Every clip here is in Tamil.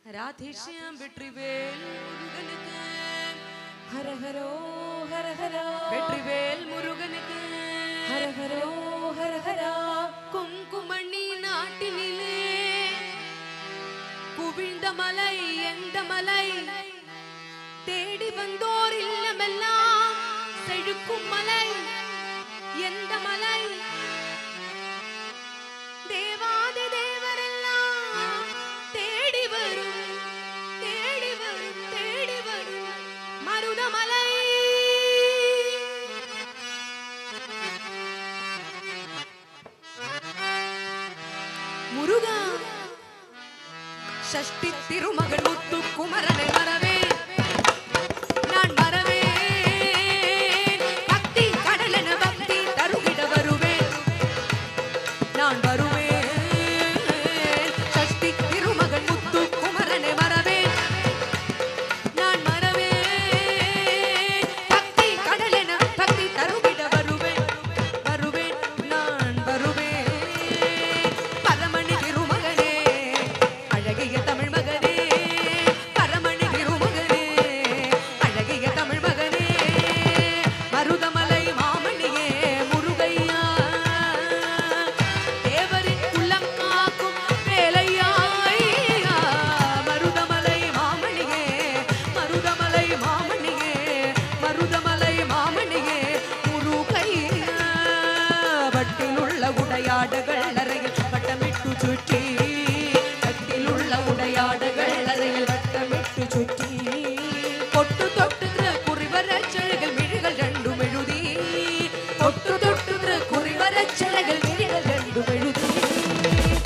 ராதேஷ்யாம் வெற்றிவேல் முருகனுக்கு ஹரஹரோ ஹரஹரா வெற்றிவேல் முருகனுக்கு ஹரஹரோ ஹரஹரா குங்குமணி நாட்டினிலே குவிந்த மலை எந்த மலை தேடி வந்தோர் இல்லமெல்லாம் செழுக்கும் மலை எந்த மலை தேவாதி தேவரெல்லாம் தேடி வரும் தேடி வரும் தேடி வரும் மருதமலை முருகா ஷஷ்டி திருமகன் முத்து குமரனை மறவே நான் மறவே பக்தி கடலென பக்தி தருகிட வருவேன் நான் வருவேன் ஷஷ்டி திருமகன் முத்து குமரனை மறவே நான் மறவே பக்தி கடலென பக்தி தருகிட வருவேன் வருவேன் நான் வருவேன் பரமணி திருமகனே அழகிய தமிழ் மகனே பரமணி திருமகனே அழகிய தமிழ் மகனே மருதமலை மாமணியே முருகையா தேவரின் குலம் காக்கும் வேலையா மருதமலை மாமணியே மருதமலை மாமணியே மருதமலை மாமணியே முருகையா வட்டிலுள்ள உடையாடுகள் அறையில் வட்டமிட்டு சுற்றி வட்டிலுள்ள உடையாடுகள் அறையில் வட்டமிட்டு சுற்றி பொட்டு தொட்டுகிற குறிவரச் செழகள் மிழிகள் ரெண்டும் எழுதி பொட்டு தொட்டுகிற குறிவரச் செழகள் மிழிகள் ரெண்டும் எழுதி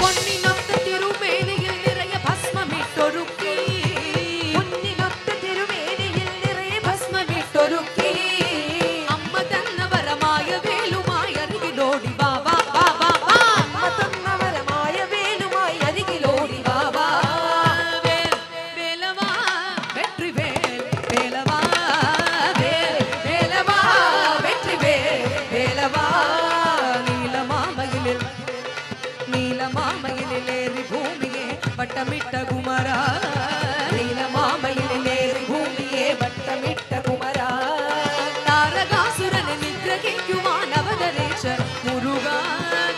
பொன்னினொத்த திருமேனியில் நிறைய பஸ்மமிட்டொருக்கி பொன்னினொத்த திருமேனியில் நிறைய பஸ்மமிட்டொருக்கி அம்ம தன்னவரமாய வேலுமாய் அருகிலோடி வா வா வா வா வா தன்னவரமாய வேலுமாய் அருகிலோடி வா வா வேல் வேலவா வெற்றிவேல் வேலவா வேல் வேலவா வெற்றிவேல் வேலவா நீலமாமயிலில் நீலமாமயிலில் ஏறி பூமியே வட்டமிட்ட குமரா நீலமாமயிலில் ஏறி பூமியே வட்டமிட்ட குமரா தாரகாசுரனை நிகிரகிக்குவான் அவதரேஷ முருகா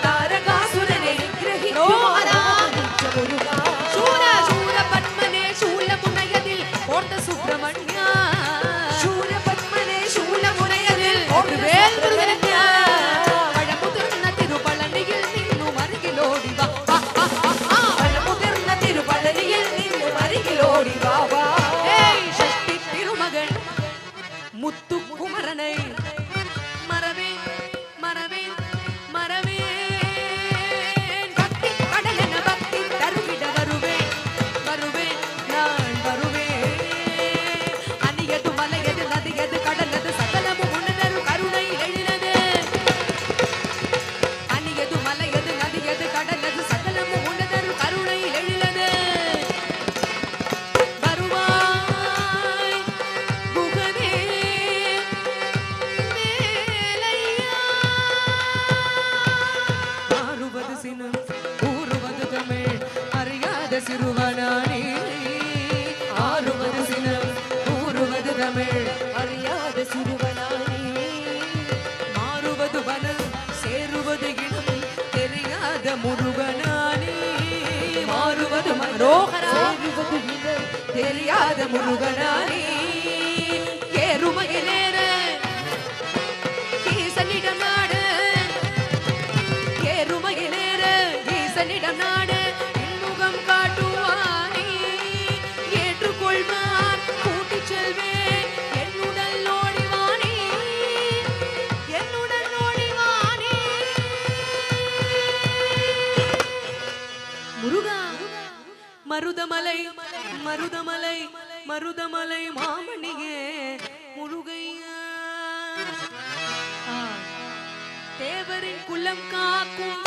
தாரகாசுரனை நிகிரகிக்குவான் முருகா சூர சூர பத்மனே சூல முனையதில் ஓர்த்த சுப்பிரமணியா சூரபத்மனே சூலமுனையதில் ஒரு வேல் முருகனுக்கு பழமுதிர்ந்த திருப்பழனியில் நின்னும் அருகிலோடி வா வா வா வா வா. பழமுதிர்ந்த திருப்பழனியில் நின்று அருகிலோடி வா வா ஏய் ஷஷ்டி திருமகன் முத்து குமரனை மறவே மறவே மறவே பக்தி கடலென பக்தி தருவிட வருவேன் வருவேன் நான் வருவேன் அணியது மலையது நதியது கடலது சகலமும் உணர்வு கருணை எழிலது அணியது மலையது நதியது கடலது சகலமும் உணர்வு கருணை எழிலது வருவாய் குகனே வேலையா ஆறுவது சினம் கூறுவது தமிழ் அறியாத சிறுவனானே ஆறுவது சினம் கூறுவது தமிழ் அறியாத சிறுவனானே மாறுவது வனம் சேருவது இனம் தெரியாத முருகனானே மாறுவது மனோகரா சேருவது இனம் தெரியாத முருகனானே ஏறுமையிலேற ஈசனிடம் நாடு ஏறுமையிலேற ஈசனிடம் நாடு இன்முகம் காட்டுவானே ஏற்றுக்கொள்வான் கூட்டிச் செல்வேன் என்னுடன் ஓடிவானே என்னுடன் ஓடிவானே முருகா மருதமலை மருதமலை மருதமலை மாமணியே முருகையா தேவரின் குலம் காக்கும்